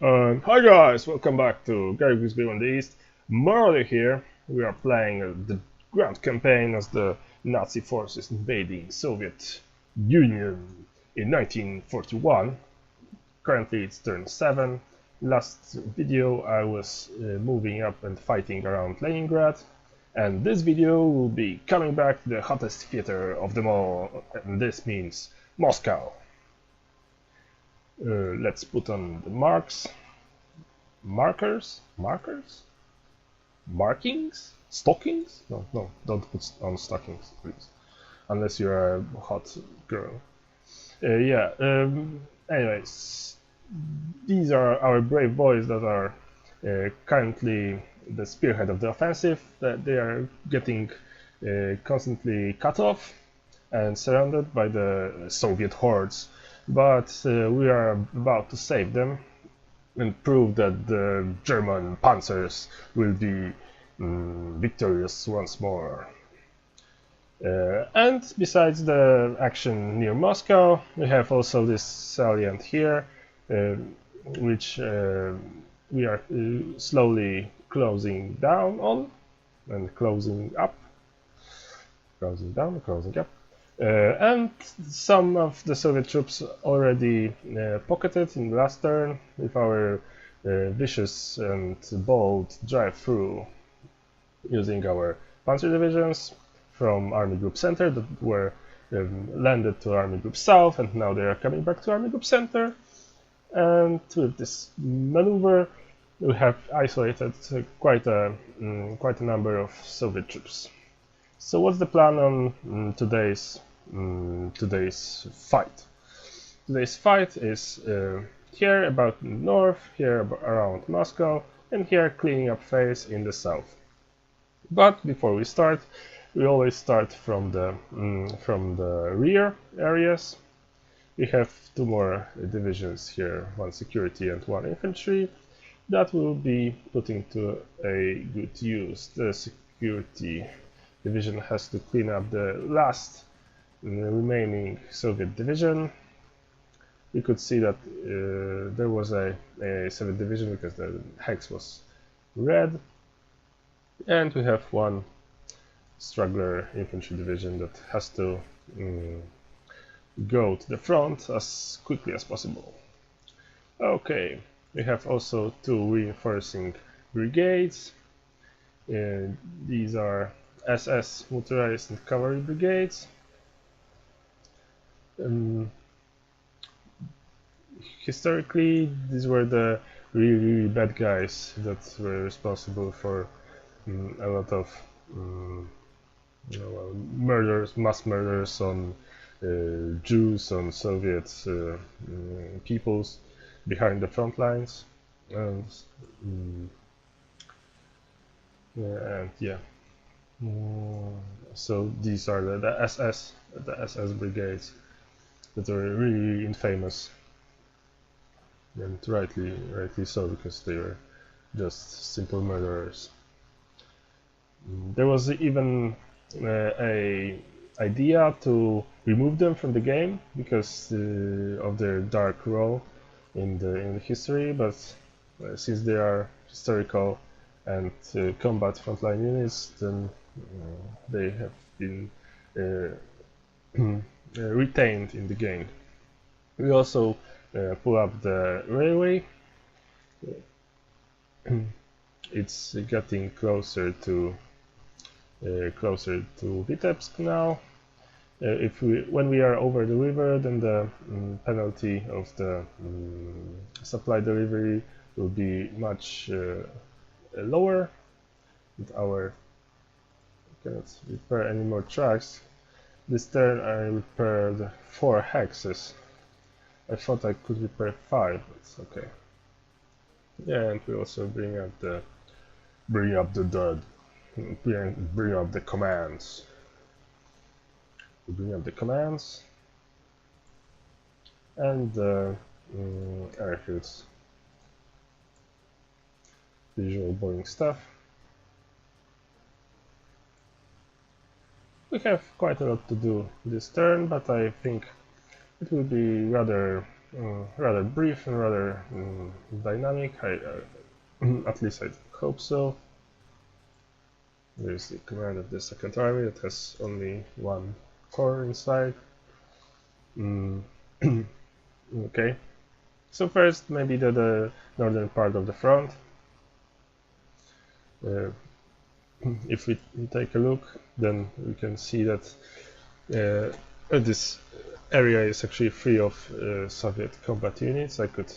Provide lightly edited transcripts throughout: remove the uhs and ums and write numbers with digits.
Hi guys, welcome back to Gary Grigsby War East. Morally here, we are playing the ground campaign as the Nazi forces invading Soviet Union in 1941. Currently it's turn 7. Last video I was moving up and fighting around Leningrad, and this video will be coming back to the hottest theater of them all, and this means Moscow. Let's put on the markings? Stockings? No, don't put on stockings, please. Unless you're a hot girl. Anyways, these are our brave boys that are currently the spearhead of the offensive. That they are getting constantly cut off and surrounded by the Soviet hordes. But we are about to save them and prove that the German panzers will be victorious once more. And besides the action near Moscow, we have also this salient here, which we are slowly closing down on and closing up. Closing down, closing up. And some of the Soviet troops already pocketed in the last turn with our vicious and bold drive-through using our panzer divisions from Army Group Center that were landed to Army Group South, and now they are coming back to Army Group Center. And with this maneuver, we have isolated quite a number of Soviet troops. So what's the plan on today's fight? Today's fight is here about north, here around Moscow, and here cleaning up phase in the south. But before we start, we always start from the rear areas. We have two more divisions here, one security and one infantry, that will be putting to a good use. The security division has to clean up the last remaining Soviet division. We could see that there was a Soviet division because the hex was red, and we have one straggler infantry division that has to go to the front as quickly as possible. Okay, we have also two reinforcing brigades. These are SS motorized and cavalry brigades. Historically, these were the really bad guys that were responsible for a lot of murders, mass murders on Jews, on Soviet peoples behind the front lines, and so these are the SS brigades that are really infamous, and rightly so, because they were just simple murderers. There was even a idea to remove them from the game because of their dark role in the history, but since they are historical and combat frontline units, then they have been retained in the game. We also pull up the railway. It's getting closer to Vitebsk now. When we are over the river, then the penalty of the supply delivery will be much lower. With our cannot repair any more tracks. This turn I repaired 4 hexes. I thought I could repair 5, but it's okay. Yeah, and we also bring up the dead. Bring up the commands. We bring up the commands and the airfields. The usual boring stuff. We have quite a lot to do this turn, but I think it will be rather rather brief and rather dynamic. At least I hope so. There's the command of the second army that has only one corps inside. Okay, so first maybe the northern part of the front. If we take a look, then we can see that this area is actually free of Soviet combat units. I could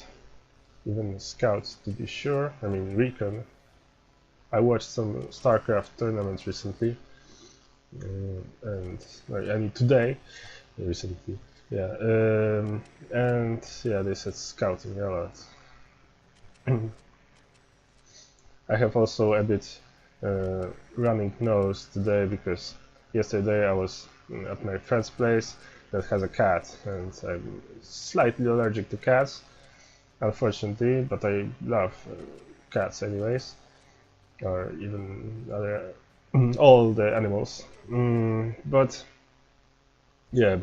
even scout to be sure, I mean recon. I watched some StarCraft tournaments recently, and I mean today, recently, yeah, and yeah, they said scouting a lot. I have also a bit running nose today because yesterday I was at my friend's place that has a cat, and I'm slightly allergic to cats, unfortunately, but I love cats anyways, or even other all the animals. But yeah,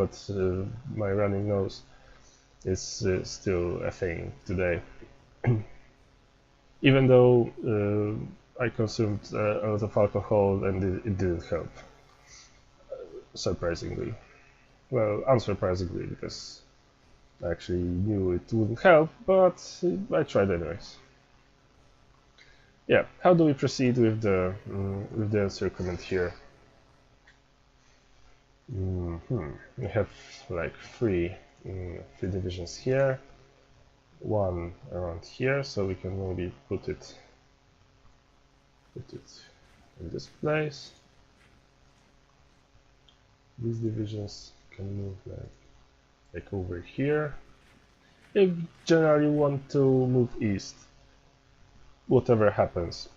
my running nose is still a thing today. Even though I consumed a lot of alcohol and it didn't help, surprisingly. Well, unsurprisingly, because I actually knew it wouldn't help, but I tried anyways. Yeah, how do we proceed with the encirclement here? We have like three divisions here, one around here, so we can maybe put it in this place. These divisions can move like over here. If generally want to move east, whatever happens.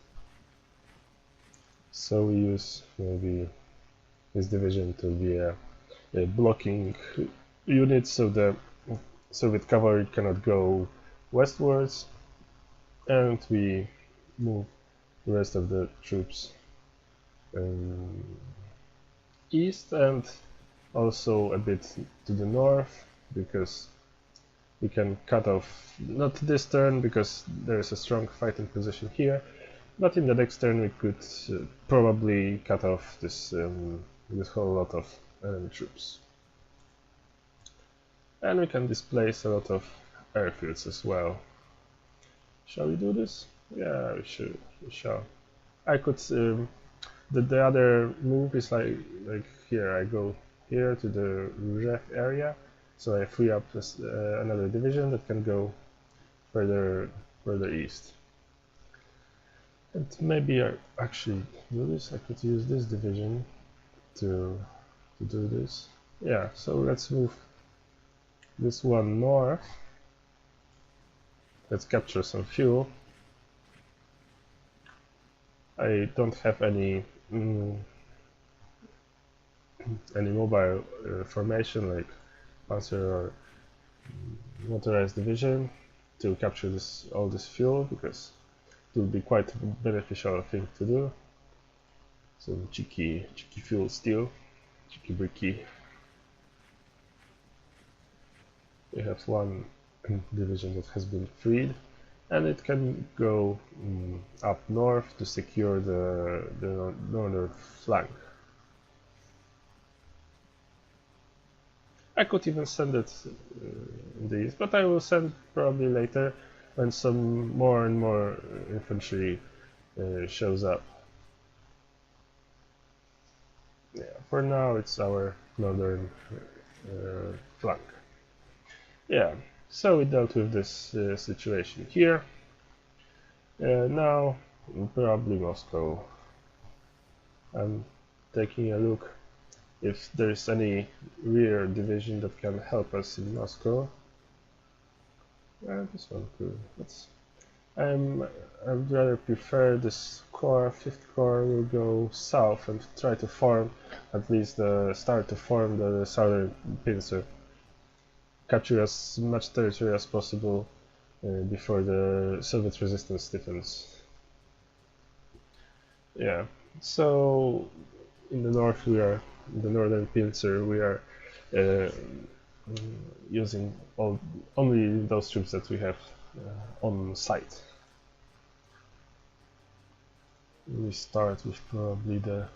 So we use maybe this division to be a blocking unit, so the Soviet cavalry cannot go westwards, and we move the rest of the troops east and also a bit to the north, because we can cut off, not this turn because there is a strong fighting position here, but in the next turn we could probably cut off this whole lot of enemy troops. And we can displace a lot of airfields as well. Shall we do this? Yeah, we shall. I could the other move is like here. I go here to the Rougeff area, so I free up this, another division that can go further east. And maybe I actually do this. I could use this division to do this. Yeah. So let's move this one north. Let's capture some fuel. I don't have any mobile formation like panzer or motorized division to capture all this fuel, because it will be quite a beneficial thing to do. Some cheeky fuel steel, cheeky bricky. We have one division that has been freed, and it can go up north to secure the northern flank. I could even send it in the east, but I will send probably later when some more and more infantry shows up. Yeah, for now it's our northern flank. Yeah, so we dealt with this situation here. Now probably Moscow. I'm taking a look if there's any rear division that can help us in Moscow. This one could. I'd rather prefer this corps. 5th Corps will go south and try to form, at least start to form the southern pincer. Capture as much territory as possible before the Soviet resistance stiffens. Yeah, so in the north we are, in the northern pincer, we are using only those troops that we have on site. We start with probably the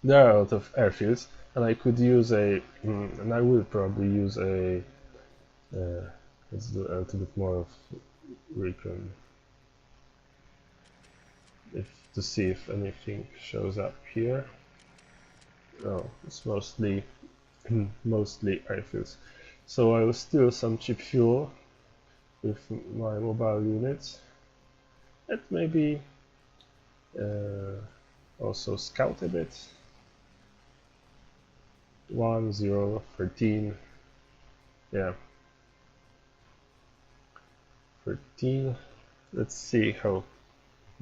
there are a lot of airfields, and I could use and I will probably use a let's do a little bit more of recon to see if anything shows up here. Oh, it's mostly mostly airfields. So I will steal some cheap fuel with my mobile units, and maybe also scout a bit. 1, 0, 13. Yeah. 13. Let's see how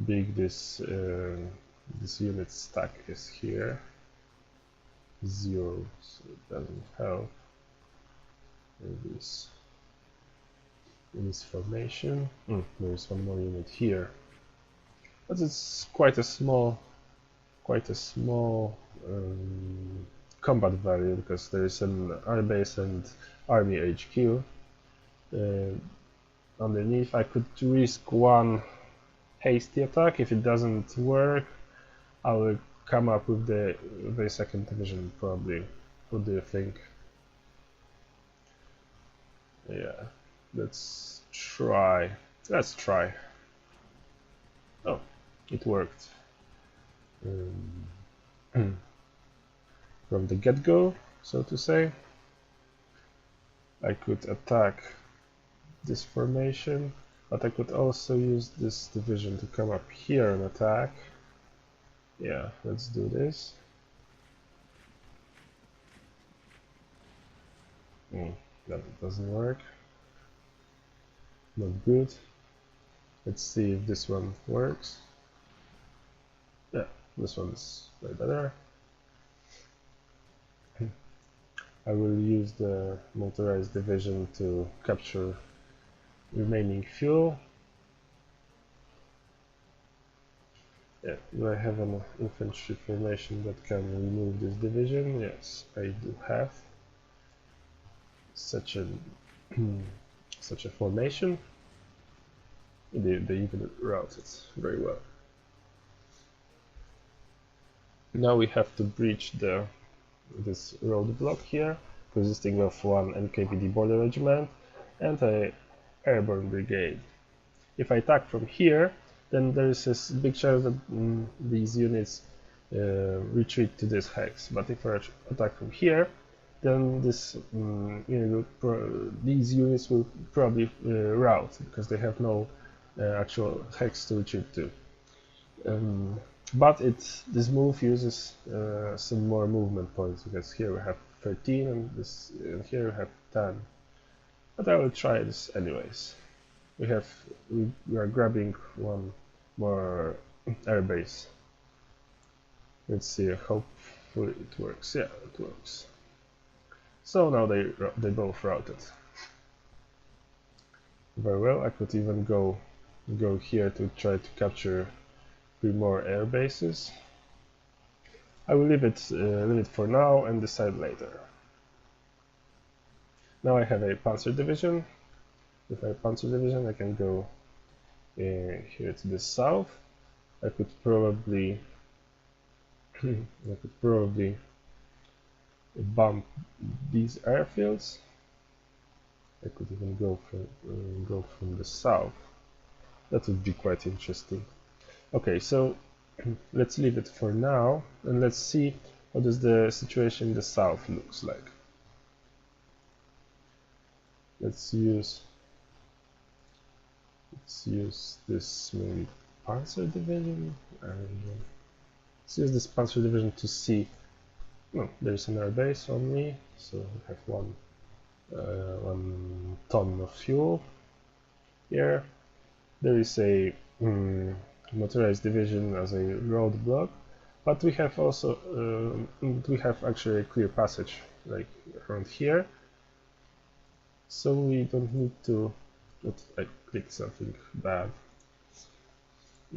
big this unit stack is here. 0, so it doesn't help. Maybe in this formation. There is one more unit here, but it's quite a small combat value because there is an air base and army HQ underneath. I could risk one hasty attack. If it doesn't work, I will come up with the second division probably. What do you think? Yeah, let's try. Oh, it worked. From the get-go, so to say. I could attack this formation, but I could also use this division to come up here and attack. Yeah, let's do this. That doesn't work. Not good. Let's see if this one works. Yeah, this one's way better. I will use the motorized division to capture remaining fuel. Yeah, do I have an infantry formation that can remove this division? Yes, I do have such a formation. They even route it very well. Now we have to breach this roadblock here, consisting of one NKVD border regiment and a airborne brigade. If I attack from here, then there is this big chance that these units retreat to this hex. But if I attack from here, then these units will probably rout because they have no actual hex to retreat to. But this move uses some more movement points, because here we have 13 and here we have 10. But I will try this anyways. We are grabbing one more airbase. Let's see. Hopefully it works. Yeah, it works. So now they both routed. Very well. I could even go here to try to capture 3 more air bases. I will leave it for now and decide later. Now I have a panzer division. With my panzer division I can go here to the south. I could probably bump these airfields. I could even go from the south. That would be quite interesting. Okay, so let's leave it for now and let's see what does the situation in the south looks like. Let's use this maybe panzer division, and let's use this panzer division to see. No, there's an air base on me, so we have 1 ton of fuel here. There is a motorized division as a roadblock, but we have also actually a clear passage like around here, so we don't need to. I clicked something bad.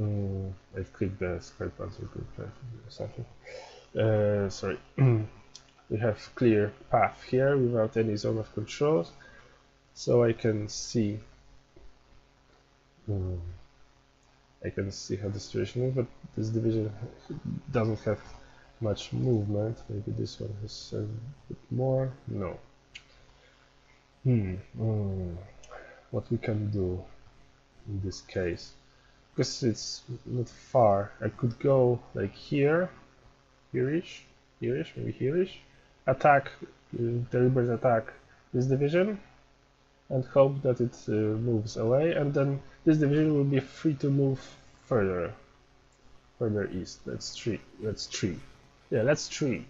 I've clicked the square panzer group or something. Sorry. we have clear path here without any zone of controls, so I can see how the situation is, but this division doesn't have much movement. Maybe this one has a bit more. No. What we can do in this case, because it's not far, I could go like here-ish, maybe here-ish, attack, deliberate attack this division, and hope that it moves away, and then this division will be free to move further east. Let's tree. Yeah, let's tree.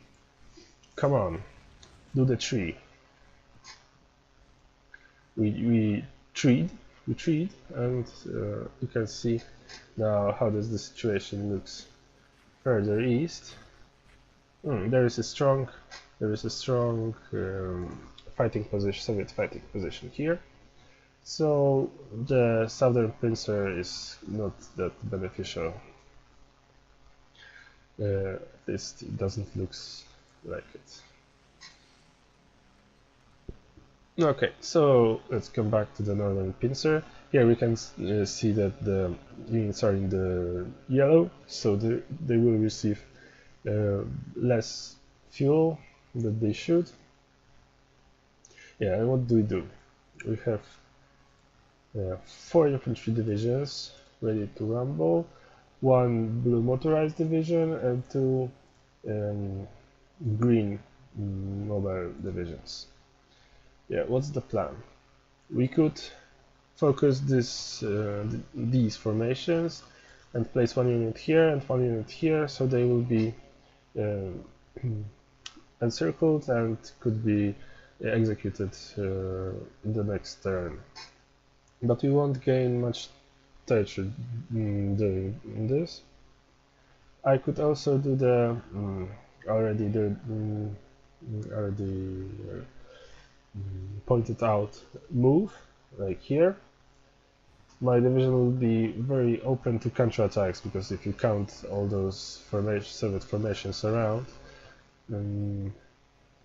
Come on, do the tree. We treed, and you can see now how does the situation looks further east. There is a strong fighting position, Soviet fighting position here. So the southern pincer is not that beneficial. At least it doesn't look like it. Okay, so let's come back to the northern pincer. Here we can see that the units are in the yellow, so they will receive less fuel than they should. Yeah, and what do? We have 4 infantry divisions ready to rumble, 1 blue motorized division, and 2 green mobile divisions. Yeah, what's the plan? We could focus these formations and place 1 unit here and 1 unit here, so they will be encircled and could be executed in the next turn. But we won't gain much territory doing this. I could also do the pointed out move, like here. My division will be very open to counterattacks, because if you count all those Soviet formations around,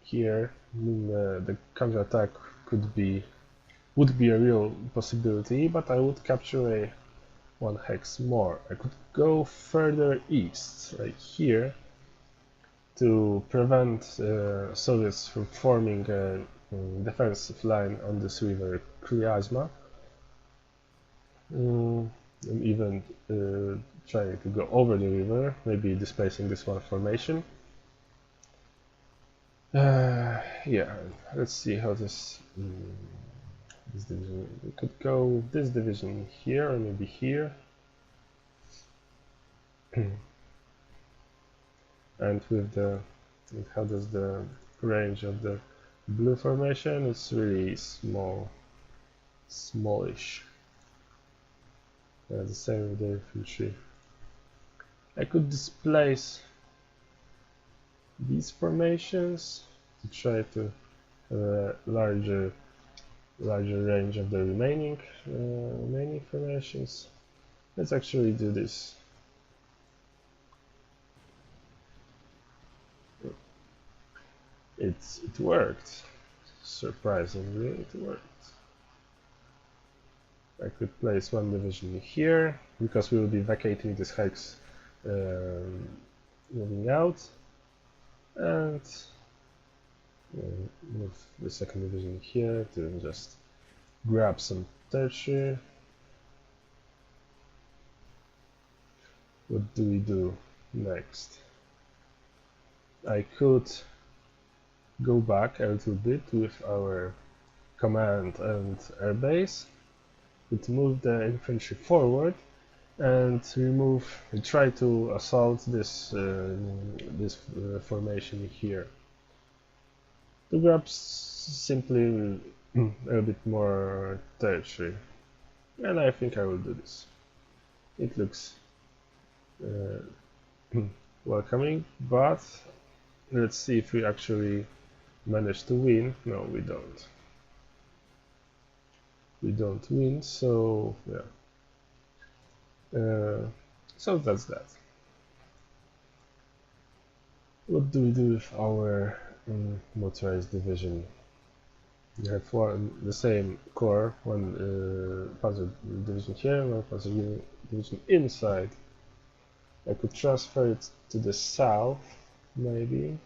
here the counterattack would be a real possibility, but I would capture 1 hex more. I could go further east, like here, to prevent Soviets from forming a defensive line on this river Kryazma, and even trying to go over the river, maybe displacing this one formation. Yeah, let's see how this division. We could go this division here, or maybe here. And how does the range of the blue formation? It's really smallish. The same with the infantry. I could displace these formations to try to have a larger range of the remaining formations. Let's actually do this. It worked. Surprisingly, it worked. I could place 1 division here, because we will be vacating this hex moving out, and move the 2nd division here to just grab some territory. What do we do next? I could go back a little bit with our command and air base. Could move the infantry forward and try to assault this formation here, to grab simply a little bit more territory, and I think I will do this. It looks welcoming, but let's see if we actually manage to win. No, we don't. We don't win, so yeah. So that's that. What do we do with our motorized division. You have the same corps, one panzer division here, one panzer division inside. I could transfer it to the south, maybe.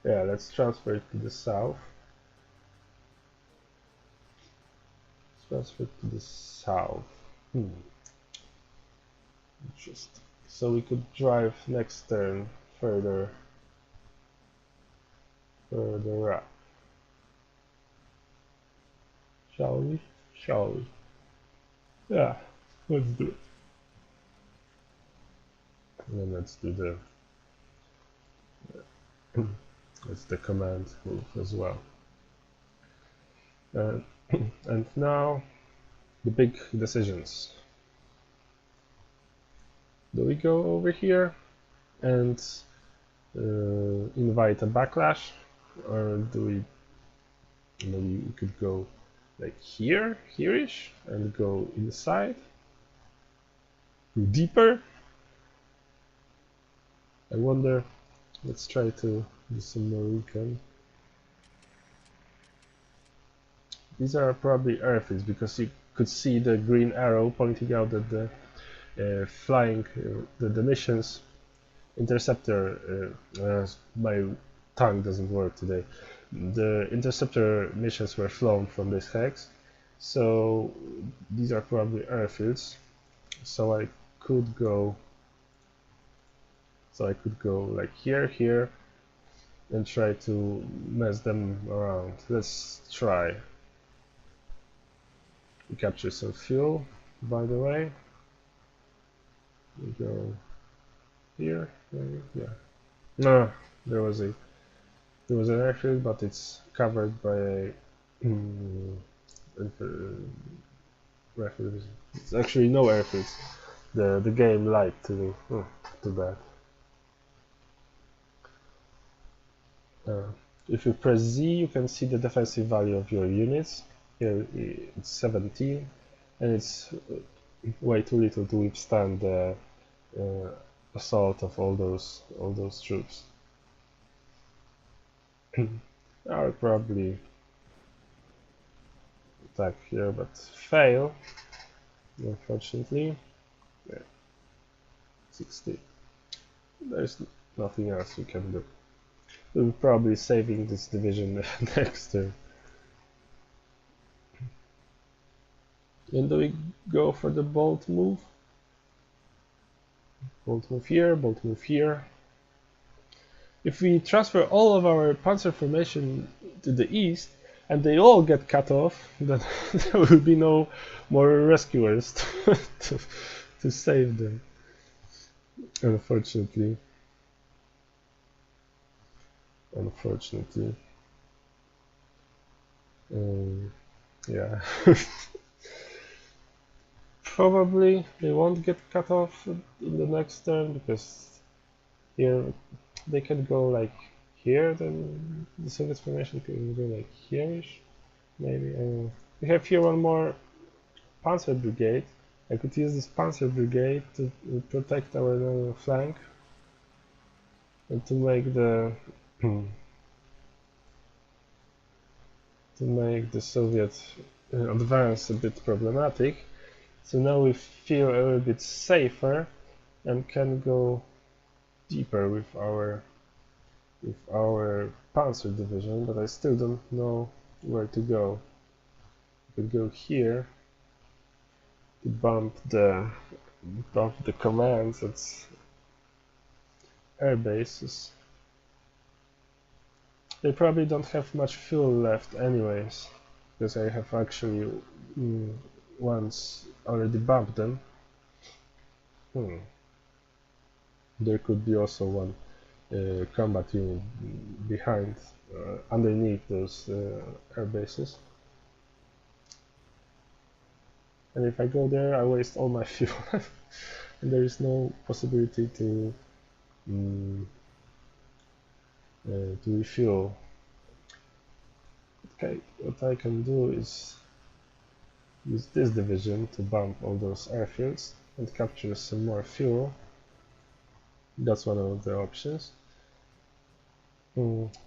Yeah, let's transfer it to the south. Transfer it to the south. Interesting. So we could drive next turn further up. Shall we? Shall we? Yeah, let's do it. And then let's do the command move as well. And now the big decisions. Do we go over here and invite a backlash, or do we? Maybe we could go like here-ish, and go inside, go deeper. I wonder. Let's try to do some more recon. These are probably airfields because you could see the green arrow pointing out that the flying the missions interceptor. My tongue doesn't work today. The interceptor missions were flown from this hex, so these are probably airfields. So I could go. Like here, and try to mess them around. Let's try. We capture some fuel, by the way. We go here, maybe? Yeah. No, there was an airfield, but it's covered by a airfield. It's actually no airfields. The game lied to me. Too bad. If you press Z, you can see the defensive value of your units. Here it's 17, and it's way too little to withstand the assault of all those troops. I'll probably attack here, but fail, unfortunately. Yeah. 60. There's nothing else we can do. We'll probably saving this division next turn. And do we go for the bolt move? Bolt move here, bolt move here. If we transfer all of our panzer formation to the east and they all get cut off, then there will be no more rescuers to save them, unfortunately. Yeah. Probably they won't get cut off in the next turn, because here they can go like here, then the Soviet formation can go like here-ish, maybe. We have here one more panzer brigade. I could use this panzer brigade to protect our flank and to make the Soviet advance a bit problematic. So now we feel a little bit safer and can go deeper with our panzer division, but I still don't know where to go. We could go here to bump the commands at air bases. They probably don't have much fuel left anyways, because I have actually once already bumped them. There could be also one combat unit behind, underneath those air bases. And if I go there, I waste all my fuel, and there is no possibility to refuel. Okay, what I can do is use this division to bump all those airfields and capture some more fuel. That's one of the options.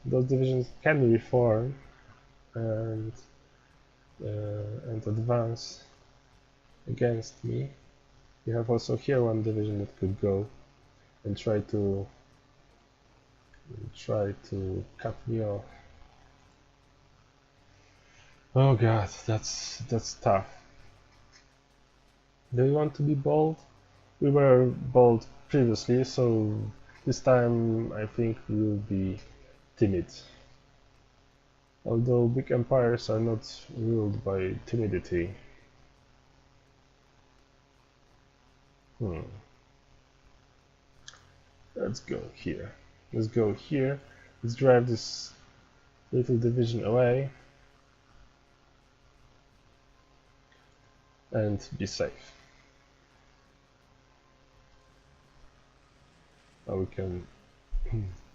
those divisions can reform and advance against me. You have also here one division that could go and try to cut me off. Oh god, that's tough. Do you want to be bold? We were bold previously, so this time I think we will be timid. Although big empires are not ruled by timidity. Let's go here. Let's go here. Let's drive this little division away and be safe. Now we can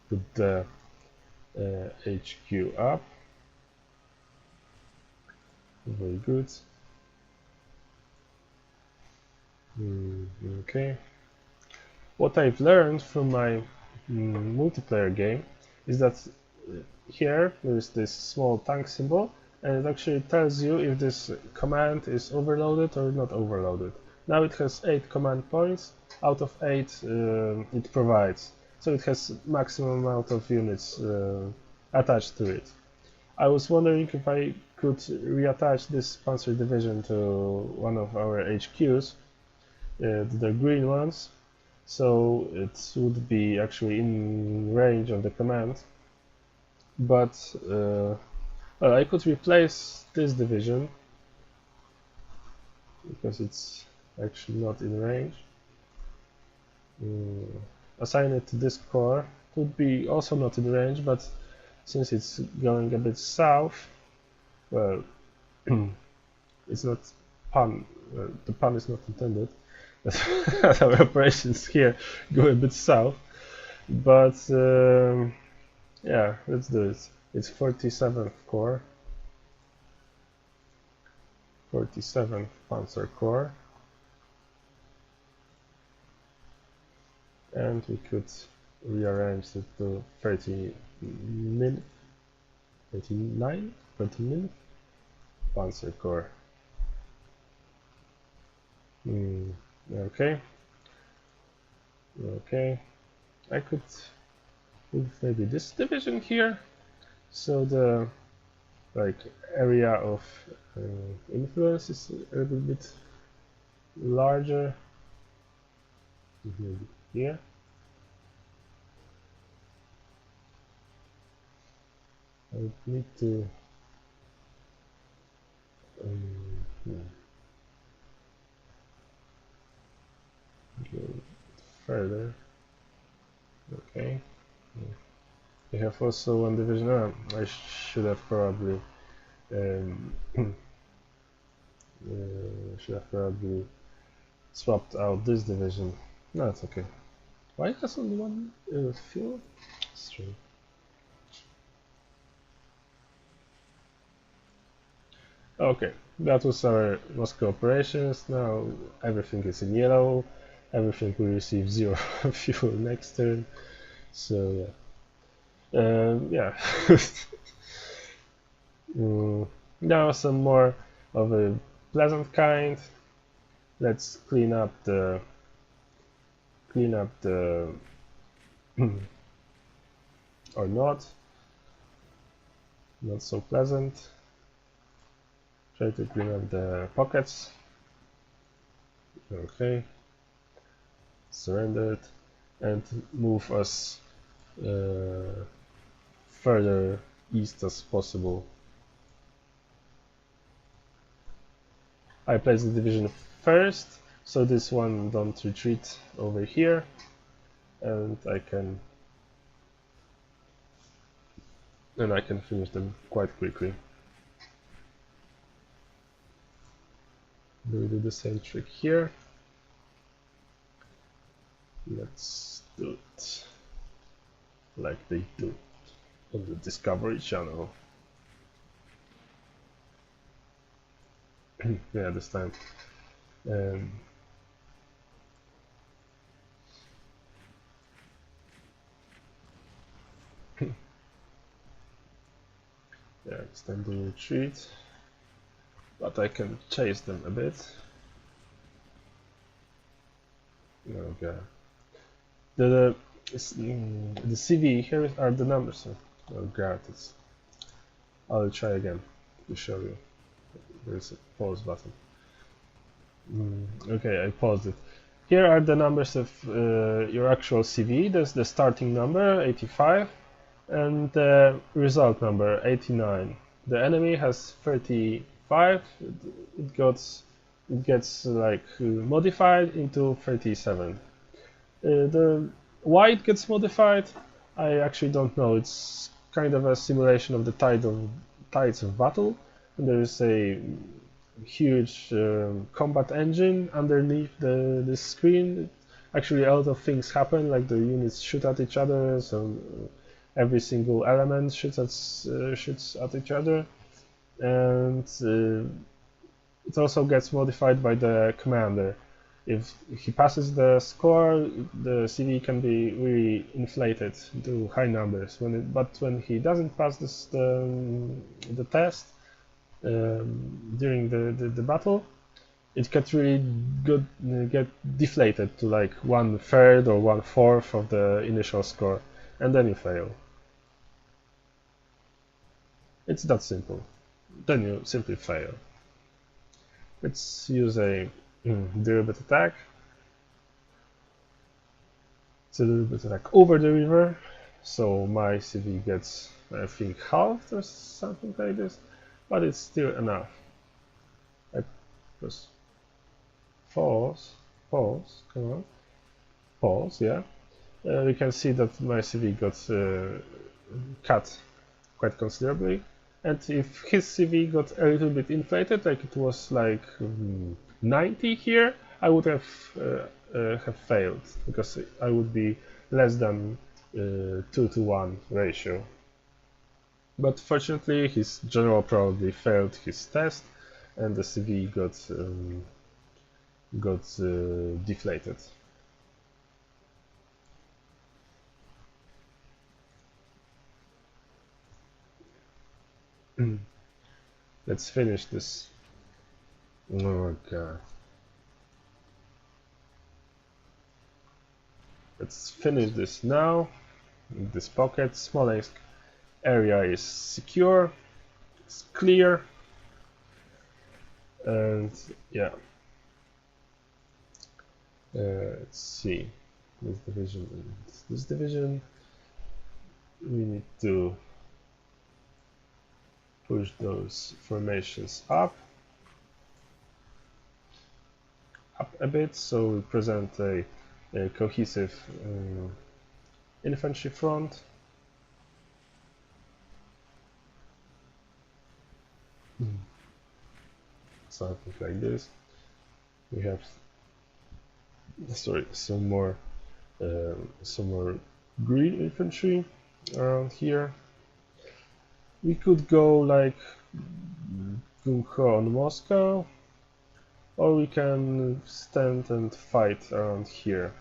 put the HQ up. Very good. Okay. What I've learned from my multiplayer game is that here there is this small tank symbol, and it actually tells you if this command is overloaded or not overloaded. Now it has 8 command points. Out of 8 it provides, so it has maximum amount of units attached to it. I was wondering if I could reattach this panzer division to one of our HQs, the green ones, so it would be actually in range of the command. But well, I could replace this division because it's actually not in range. Assign it to this corps. It would be also not in range, but since it's going a bit south, well, it's not pun. The pun is not intended. Our operations here go a bit south, but yeah, let's do it. It's 47th Corps, 47th Panzer Corps, and we could rearrange it to 39th Panzer Corps. Okay. I could move maybe this division here, so the area of influence is a little bit larger. Maybe here. I would need to go further. Okay. We have also one division. I should have probably swapped out this division. No, it's okay. Why has only one fuel? Strange. Okay, that was our Moscow operations. Now everything is in yellow. Everything will receive 0 fuel next turn. So yeah. Now some more of a pleasant kind. Let's clean up the or not so pleasant. Try to clean up the pockets. Okay. Surrender it and move us further east as possible. I place the division first, so this one don't retreat over here, and I can finish them quite quickly. We do the same trick here. Let's do it like they do on the Discovery Channel. Yeah, this time. extend the retreat, but I can chase them a bit. Okay. The CV, here are the numbers. Oh god, I'll try again to show you. There's a pause button. Okay, I paused it. Here are the numbers of your actual CV. There's the starting number, 85, and the result number, 89. The enemy has 35. It gets like modified into 37. Why it gets modified, I actually don't know. It's kind of a simulation of the tides of battle. And there is a huge combat engine underneath the screen. Actually, a lot of things happen, like the units shoot at each other, so every single element shoots at each other, and it also gets modified by the commander. If he passes the score, the CV can be really inflated to high numbers. But when he doesn't pass the test during the battle, it gets really get deflated to like 1/3 or 1/4 of the initial score, and then you fail. It's that simple. Then you simply fail. Let's use a deliberate attack. It's a deliberate attack over the river, so my CV gets, I think, halved or something like this, but it's still enough. I press pause, come on, pause, yeah. We can see that my CV got cut quite considerably, and if his CV got a little bit inflated, like it was like 90 here, I would have failed, because I would be less than 2-to-1 ratio. But fortunately, his general probably failed his test, and the CV got deflated. Let's finish this. Oh god. Let's finish this now. In this pocket, Smolensk area is secure, it's clear, and yeah. Let's see. This division. We need to push those formations up a bit, so we present a cohesive infantry front. Something like this. We have some more green infantry around here. We could go like gung-ho on Moscow, or we can stand and fight around here.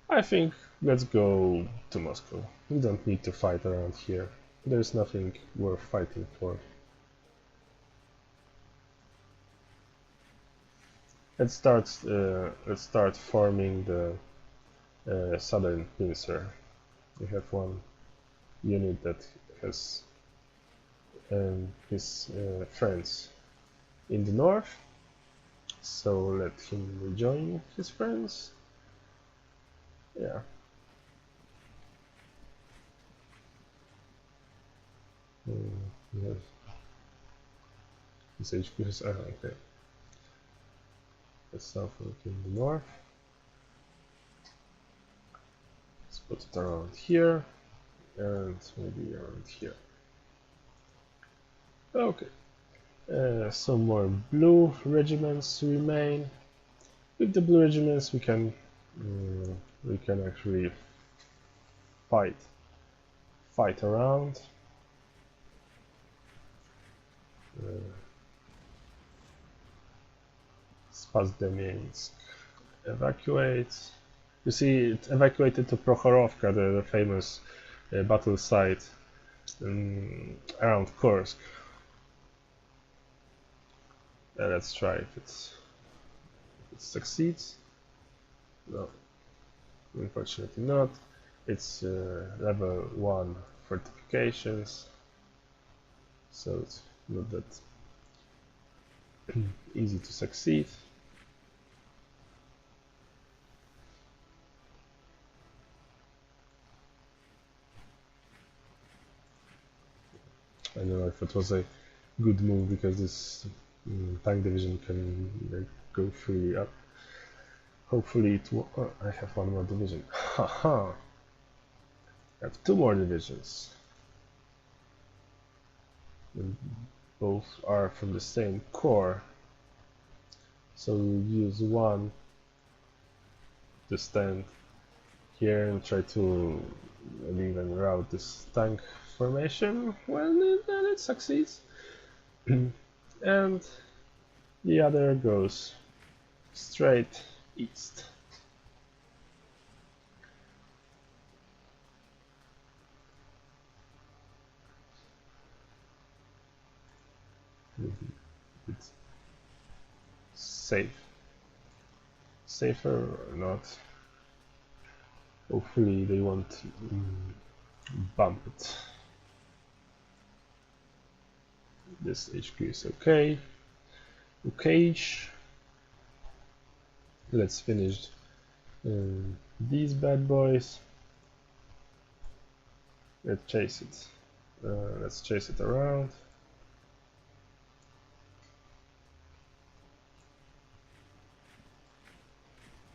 I think let's go to Moscow. We don't need to fight around here. There's nothing worth fighting for. Let's start forming the southern pincer. We have one unit that has his friends in the north, so let him rejoin his friends. Yeah. Yes. This HQ is okay. Let's now look in the north. Let's put it around here, and maybe around here. Okay. Some more blue regiments remain. With the blue regiments, we can actually fight around. Spasdemiansk evacuates. You see, it evacuated to Prokhorovka, the famous battle site around Kursk. Let's try if it succeeds. No, unfortunately not. It's level 1 fortifications, so it's not that easy to succeed. I don't know if it was a good move, because this tank division can go freely up. Hopefully it will. Oh, I have one more division. Haha! I have 2 more divisions. And both are from the same corps. So we'll use one to stand here and try to even route this tank formation. Well, then it succeeds. And the other goes straight east. It's safer or not. Hopefully they won't bump it. This HQ is okay. Let's finish these bad boys. Let's chase it. Let's chase it around.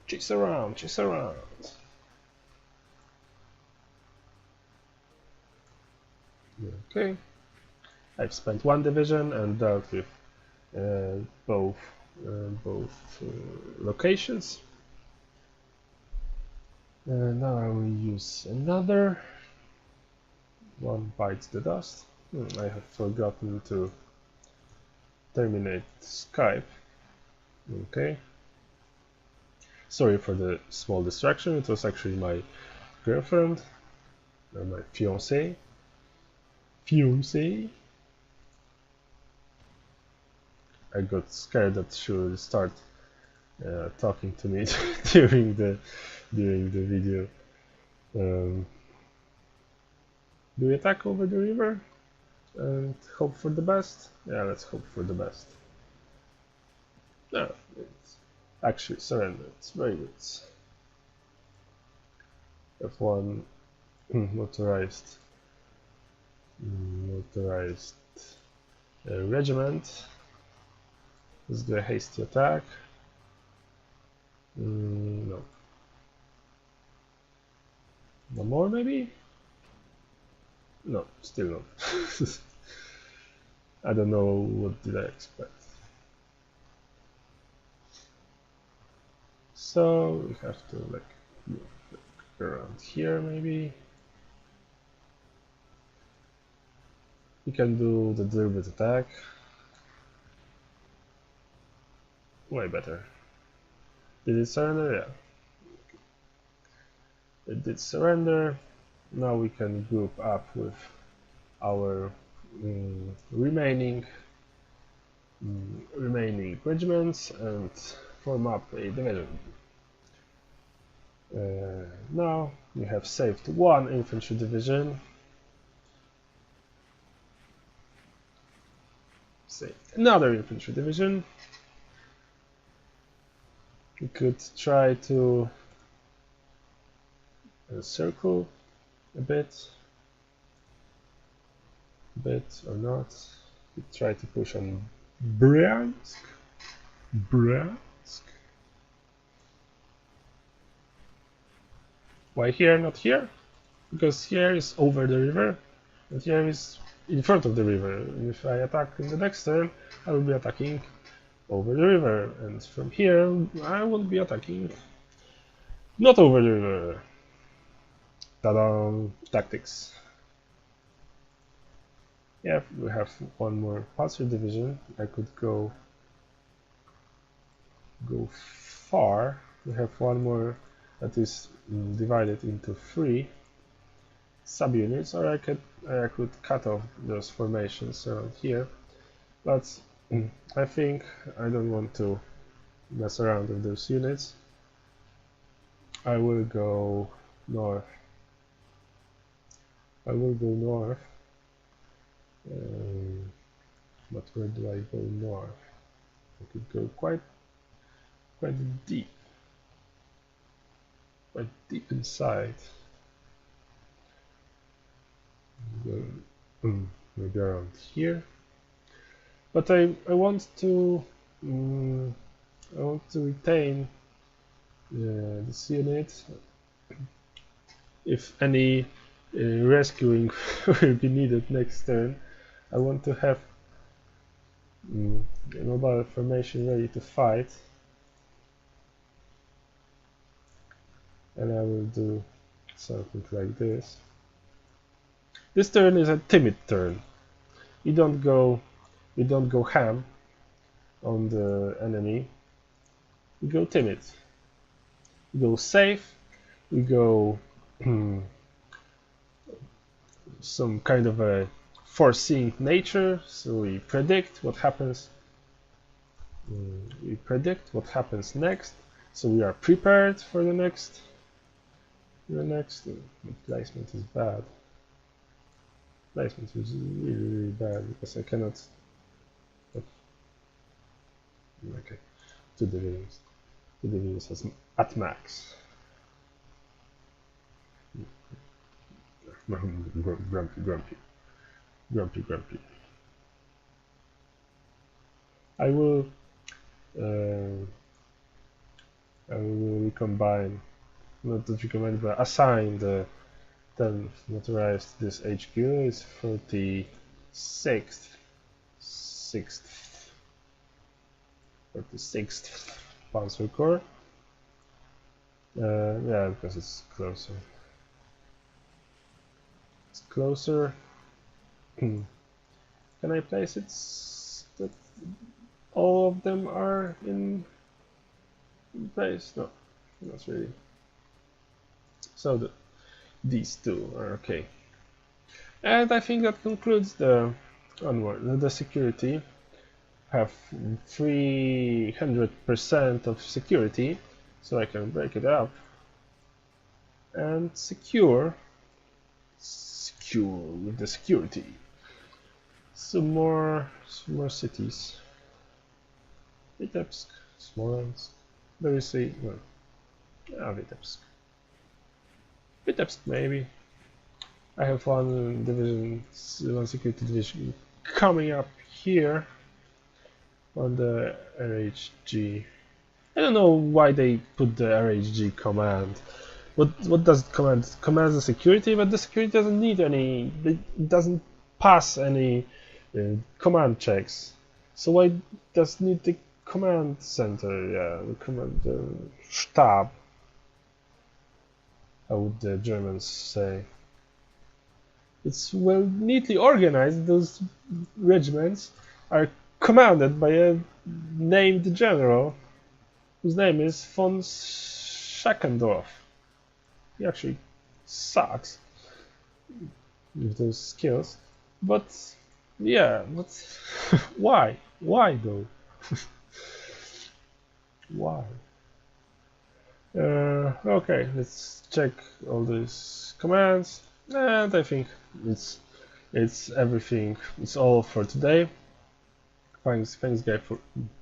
Chase around, chase around. Okay. I've spent 1 division and dealt with both locations. Now I will use another. One bites the dust. I have forgotten to terminate Skype. Okay. Sorry for the small distraction. It was actually my girlfriend, or my fiancée. I got scared that she would start talking to me during the video. Do we attack over the river and hope for the best? Yeah, let's hope for the best. No, it's actually surrendered. It's very good. F1 motorized regiment. Let's do a hasty attack. No. No more, maybe? No, still not. I don't know what did I expect. So we have to move around here, maybe. We can do the deliberate attack. Way better. Did it surrender? Yeah. It did surrender. Now we can group up with our remaining regiments and form up a division. Now we have saved 1 infantry division. Saved another infantry division. We could try to circle a bit or not. We try to push on Bryansk. Why here, not here? Because here is over the river, and here is in front of the river. If I attack in the next turn, I will be attacking over the river, and from here I will be attacking not over the river. Ta-da! Tactics. Yeah, we have 1 more panzer division. I could go far. We have 1 more that is divided into 3. subunits, or I could cut off those formations around here. But I think I don't want to mess around with those units. I will go north. I will go north. But where do I go north? I could go quite deep. Quite deep inside. Maybe around here. But I want to retain this unit. If any rescuing will be needed next turn, I want to have a mobile formation ready to fight, and I will do something like this. This turn is a timid turn. We don't go ham on the enemy. We go timid. We go safe. We go some kind of a foreseeing nature. So we predict what happens. We predict what happens next. So we are prepared for the next. The placement is bad. Placement is really bad because I cannot. Okay, 2 divisions. 2 divisions at max. Grumpy. I will recombine, not recombine, but assign the 10th motorized. This HQ is 46th Panzer Corps. Yeah, because it's closer. It's closer. Can I place it that all of them are in place? No, not really. So these two are okay. And I think that concludes the security. Have 300% of security, so I can break it up and secure with the security. Some more cities. Vitebsk, Smolensk. There is a Vitebsk. Vitebsk maybe. I have one security division coming up here on the RHG. I don't know why they put the RHG command. What does it command? It commands the security, but the security doesn't need any. It doesn't pass any command checks. So why does it need the command center? Yeah, the command Stab. How would the Germans say? It's well neatly organized. Those regiments are commanded by a named general whose name is von Schachendorf. He actually sucks with those skills, but yeah, but why though? Why? Okay, let's check all these commands, and I think it's everything. It's all for today. Thanks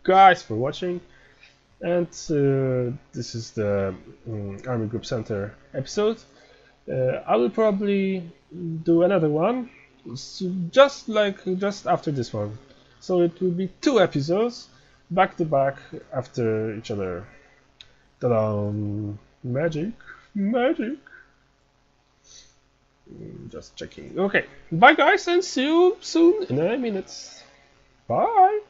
guys for watching, and this is the Army Group Center episode. I will probably do another one just after this one, so it will be 2 episodes back to back after each other. Ta-da! Magic. Just checking. Okay, bye guys, and see you soon in a minute. Bye.